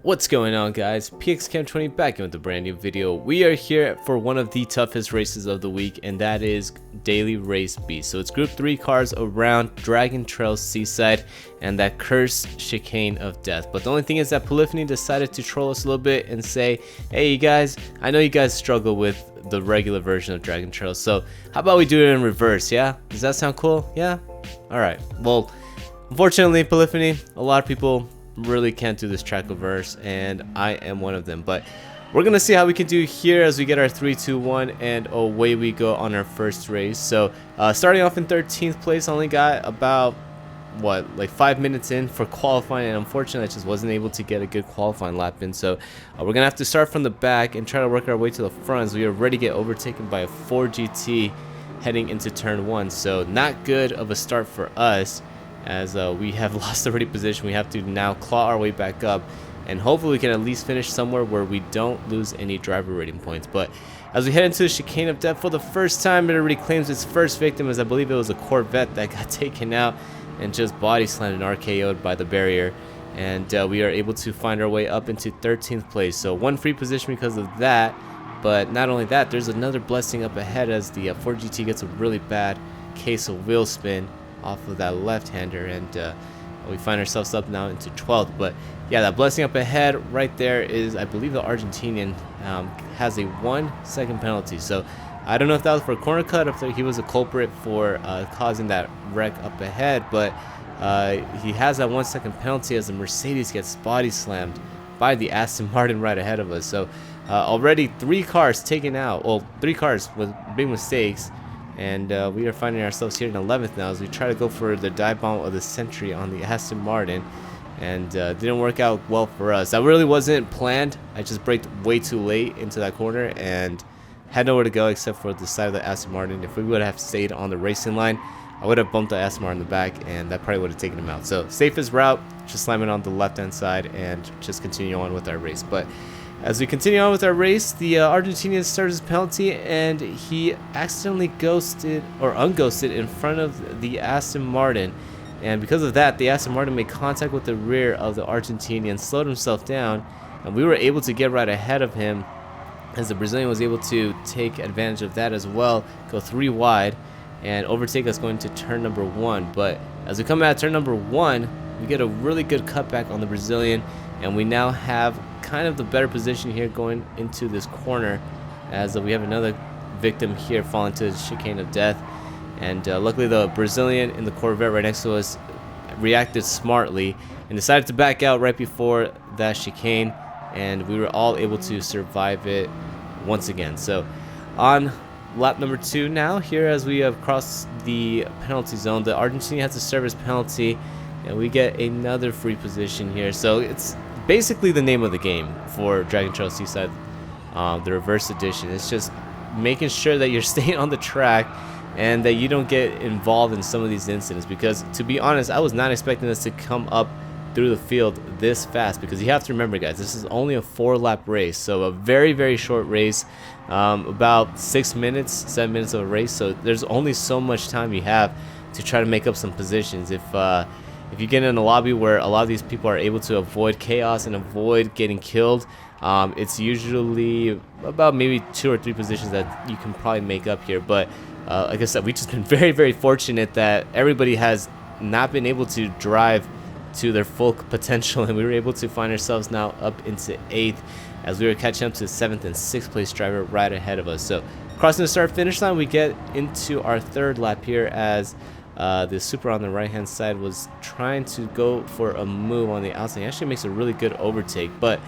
What's going on, guys? PXCam20 back in with a brand new video. We are here for one of the toughest races of the week, and that is Daily Race B. So it's group 3 cars around Dragon Trail Seaside and that cursed chicane of death. But the only thing is that Polyphony decided to troll us a little bit and say, hey you guys, I know you guys struggle with the regular version of Dragon Trail, so how about we do it in reverse? Yeah, does that sound cool? Yeah, all right. Well, unfortunately, Polyphony, a lot of people really can't do this track reverse, and I am one of them. But we're gonna see how we can do here as we get our 3 2 1 and away we go on our first race. So starting off in 13th place, I only got about like 5 minutes in for qualifying, and unfortunately I just wasn't able to get a good qualifying lap in. So we're gonna have to start from the back and try to work our way to the front, as we already get overtaken by a 4GT heading into turn 1. So not good of a start for us, as we have lost already position. We have to now claw our way back up, and hopefully we can at least finish somewhere where we don't lose any driver rating points. But as we head into the chicane of death for the first time, it already claims its first victim, as I believe it was a Corvette that got taken out and just body slammed and RKO'd by the barrier. And we are able to find our way up into 13th place, so one free position because of that. But not only that, there's another blessing up ahead, as the 4GT gets a really bad case of wheel spin off of that left-hander, and we find ourselves up now into 12th. But yeah, that blessing up ahead right there is, I believe, the Argentinian has a 1 second penalty. So I don't know if that was for a corner cut, if he was a culprit for causing that wreck up ahead, but he has that 1 second penalty as the Mercedes gets body slammed by the Aston Martin right ahead of us. So already 3 cars taken out, well, 3 cars with big mistakes. And we are finding ourselves here in 11th now, as we try to go for the dive bomb of the century on the Aston Martin, and didn't work out well for us. That really wasn't planned. I just braked way too late into that corner and had nowhere to go except for the side of the Aston Martin. If we would have stayed on the racing line, I would have bumped the Aston Martin in the back, and that probably would have taken him out. So safest route, just slam it on the left hand side and just continue on with our race. But as we continue on with our race, the Argentinian starts his penalty, and he accidentally ghosted or unghosted in front of the Aston Martin. And because of that, the Aston Martin made contact with the rear of the Argentinian, slowed himself down, and we were able to get right ahead of him, as the Brazilian was able to take advantage of that as well, go 3 wide, and overtake us going to turn number 1. But as we come out of turn number 1, we get a really good cutback on the Brazilian, and we now have kind of the better position here going into this corner, as we have another victim here fall into the chicane of death. And luckily the Brazilian in the Corvette right next to us reacted smartly and decided to back out right before that chicane, and we were all able to survive it once again. So on lap number 2 now, here as we have crossed the penalty zone, the Argentinian has to serve his penalty, and we get another free position here. So it's basically the name of the game for Dragon Trail Seaside, the reverse edition. It's just making sure that you're staying on the track and that you don't get involved in some of these incidents, because to be honest, I was not expecting us to come up through the field this fast, because you have to remember, guys, this is only a 4-lap race, so a very, very short race, about 6 minutes, 7 minutes of a race. So there's only so much time you have to try to make up some positions. If you get in a lobby where a lot of these people are able to avoid chaos and avoid getting killed, it's usually about maybe 2 or 3 positions that you can probably make up here. But like I said, we've just been very, very fortunate that everybody has not been able to drive to their full potential, and we were able to find ourselves now up into 8th, as we were catching up to the 7th and 6th place driver right ahead of us. So crossing the start finish line, we get into our 3rd lap here, as the Super on the right hand side was trying to go for a move on the outside. He actually makes a really good overtake, but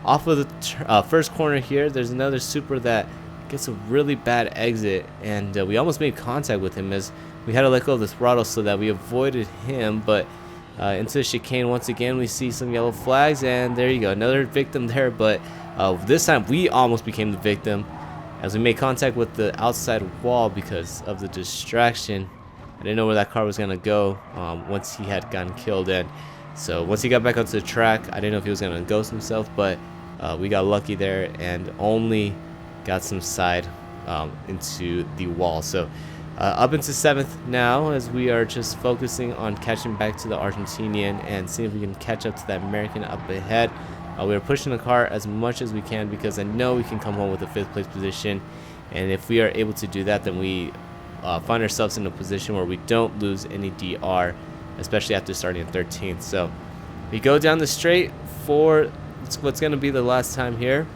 off of the first corner here, there's another Super that gets a really bad exit, and we almost made contact with him, as we had to let go of the throttle so that we avoided him. But into the chicane once again, we see some yellow flags, and there you go, another victim there. But this time we almost became the victim, as we made contact with the outside wall because of the distraction. I didn't know where that car was going to go once he had gotten killed. And so once he got back onto the track, I didn't know if he was going to ghost himself, but we got lucky there and only got some side into the wall. So up into 7th now, as we are just focusing on catching back to the Argentinian and seeing if we can catch up to that American up ahead. We are pushing the car as much as we can because I know we can come home with a 5th place position, and if we are able to do that, then we find ourselves in a position where we don't lose any DR, especially after starting in 13th. So we go down the straight for what's going to be the last time here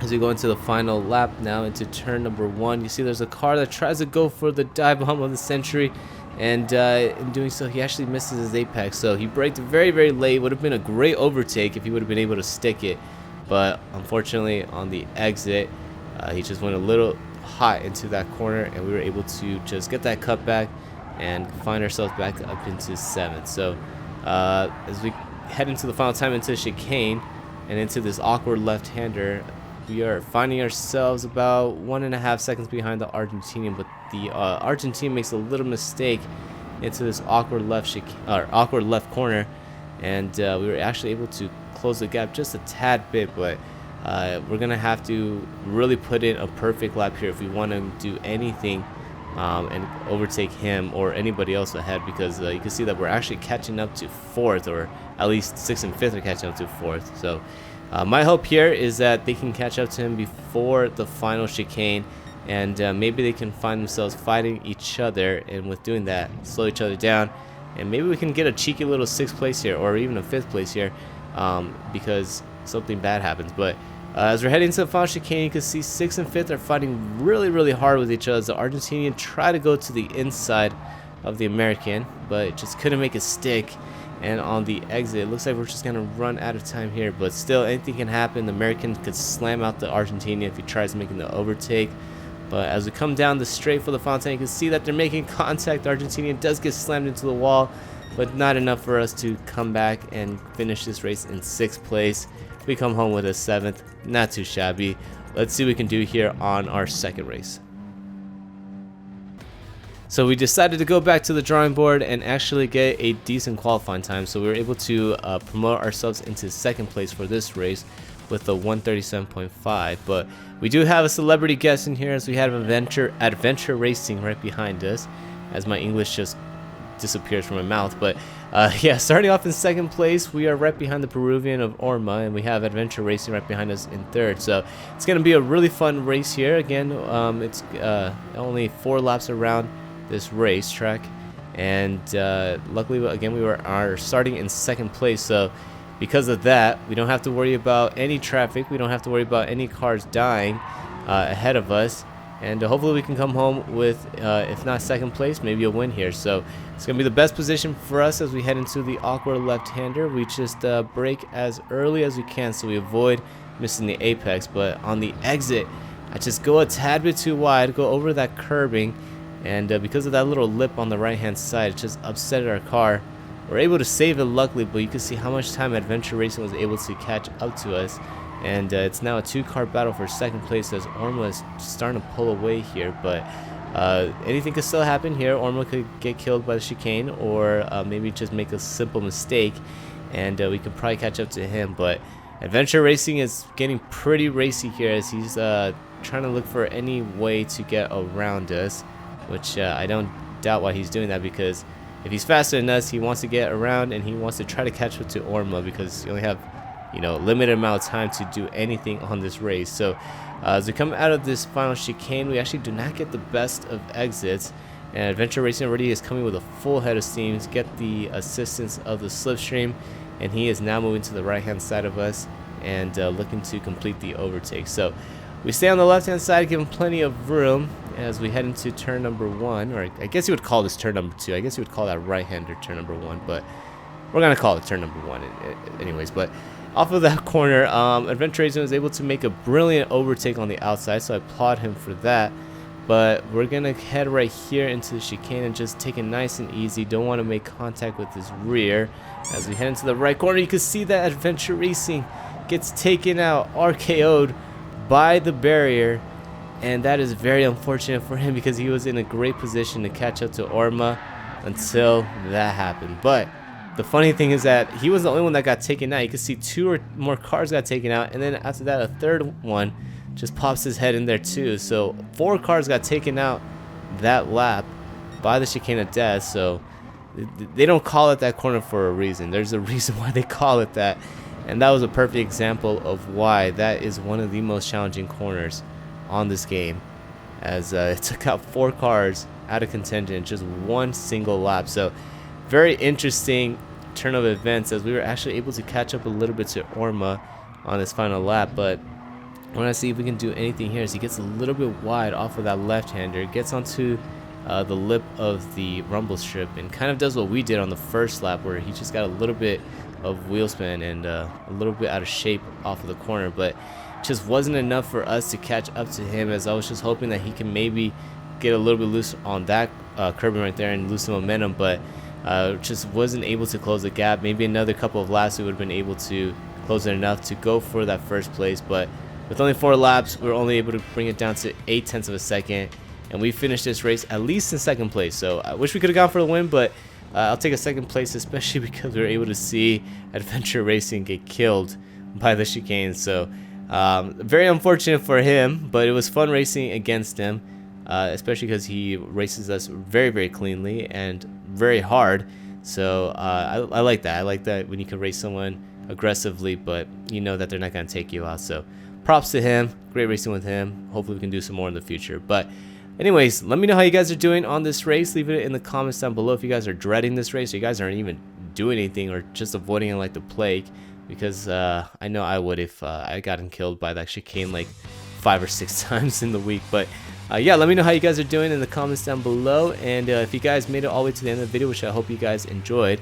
as we go into the final lap now into turn number 1. You see there's a car that tries to go for the dive bomb of the century, and in doing so he actually misses his apex. So he braked very, very late. Would have been a great overtake if he would have been able to stick it, but unfortunately on the exit he just went a little hot into that corner, and we were able to just get that cutback and find ourselves back up into 7th. So as we head into the final time into chicane and into this awkward left-hander, we are finding ourselves about 1.5 seconds behind the Argentinian, but the Argentinian makes a little mistake into this awkward left corner, and we were actually able to close the gap just a tad bit, but we're gonna have to really put in a perfect lap here if we want to do anything and overtake him or anybody else ahead, because you can see that we're actually catching up to 4th, or at least 6th and 5th are catching up to 4th. So my hope here is that they can catch up to him before the final chicane, and maybe they can find themselves fighting each other, and with doing that slow each other down, and maybe we can get a cheeky little 6th place here, or even a 5th place here, because something bad happens. But as we're heading to the final chicane, you can see 6th and 5th are fighting really, really hard with each other. The Argentinian tried to go to the inside of the American, but it just couldn't make it stick. And on the exit, it looks like we're just gonna run out of time here, but still anything can happen. The American could slam out the Argentinian if he tries making the overtake. But as we come down the straight for the final time, you can see that they're making contact. The Argentinian does get slammed into the wall, but not enough for us to come back and finish this race in 6th place. We come home with a 7th, not too shabby. Let's see what we can do here on our 2nd race. So we decided to go back to the drawing board and actually get a decent qualifying time. So we were able to promote ourselves into 2nd place for this race with a 137.5. But we do have a celebrity guest in here, as we have Adventure Racing right behind us, as my English just disappears from my mouth. But yeah, starting off in 2nd place, we are right behind the Peruvian of Orma, and we have Adventure Racing right behind us in 3rd. So it's going to be a really fun race here. Again, it's only 4 laps around this racetrack, and luckily again we are starting in 2nd place, so because of that we don't have to worry about any traffic, we don't have to worry about any cars dying ahead of us, and hopefully we can come home with if not 2nd place, maybe a win here. So it's gonna be the best position for us as we head into the awkward left-hander. We just brake as early as we can so we avoid missing the apex, but on the exit I just go a tad bit too wide, go over that curbing, and because of that little lip on the right hand side, it just upset our car. We're able to save it luckily, but you can see how much time Adventure Racing was able to catch up to us, and it's now a 2-car battle for 2nd place as Orma is starting to pull away here. But anything could still happen here. Orma could get killed by the chicane, or maybe just make a simple mistake, and we could probably catch up to him. But Adventure Racing is getting pretty racy here as he's trying to look for any way to get around us, which I don't doubt why he's doing that, because if he's faster than us, he wants to get around and he wants to try to catch up to Orma, because you only have, you know, limited amount of time to do anything on this race. So as we come out of this final chicane, we actually do not get the best of exits, and Adventure Racing already is coming with a full head of steam to get the assistance of the slipstream, and he is now moving to the right hand side of us and looking to complete the overtake. So we stay on the left hand side, give him plenty of room as we head into turn number 1, or I guess you would call this turn number 2. I guess you would call that right-hander turn number 1, but we're gonna call it turn number 1 anyways. But off of that corner, Adventure Racing was able to make a brilliant overtake on the outside, so I applaud him for that. But we're gonna head right here into the chicane and just take it nice and easy. Don't want to make contact with his rear. As we head into the right corner, you can see that Adventure Racing gets taken out, RKO'd by the barrier, and that is very unfortunate for him because he was in a great position to catch up to Orma until that happened. But the funny thing is that he was the only one that got taken out. You can see 2 or more cars got taken out, and then after that a 3rd one just pops his head in there too. So 4 cars got taken out that lap by the chicane of death. So they don't call it that corner for a reason. There's a reason why they call it that. And that was a perfect example of why that is one of the most challenging corners on this game, as it took out 4 cars out of contention in just one single lap. So very interesting turn of events, as we were actually able to catch up a little bit to Orma on this final lap. But I want to see if we can do anything here, as he gets a little bit wide off of that left-hander, gets onto the lip of the rumble strip, and kind of does what we did on the first lap, where he just got a little bit of wheel spin and a little bit out of shape off of the corner. But just wasn't enough for us to catch up to him, as I was just hoping that he can maybe get a little bit loose on that curbing right there and lose some momentum, but just wasn't able to close the gap. Maybe another couple of laps we would have been able to close it enough to go for that first place, but with only 4 laps, we were only able to bring it down to 0.8 of a second, and we finished this race at least in 2nd place. So I wish we could have gone for the win, but I'll take a 2nd place, especially because we were able to see Adventure Racing get killed by the chicane. So very unfortunate for him, but it was fun racing against him, especially because he races us very, very cleanly and very hard. So I like that. I like that when you can race someone aggressively, but you know that they're not going to take you out. So props to him. Great racing with him. Hopefully we can do some more in the future. But anyways, let me know how you guys are doing on this race. Leave it in the comments down below if you guys are dreading this race, or you guys aren't even doing anything, or just avoiding it like the plague, because I know I would if I gotten killed by that chicane like 5 or 6 times in the week. But yeah, let me know how you guys are doing in the comments down below, and if you guys made it all the way to the end of the video, which I hope you guys enjoyed,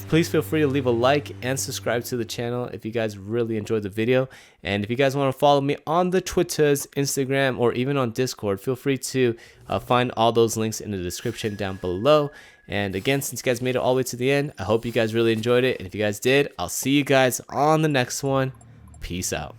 please feel free to leave a like and subscribe to the channel if you guys really enjoyed the video. And if you guys want to follow me on the Twitters, Instagram, or even on Discord, feel free to find all those links in the description down below. And again, since you guys made it all the way to the end, I hope you guys really enjoyed it. And if you guys did, I'll see you guys on the next one. Peace out.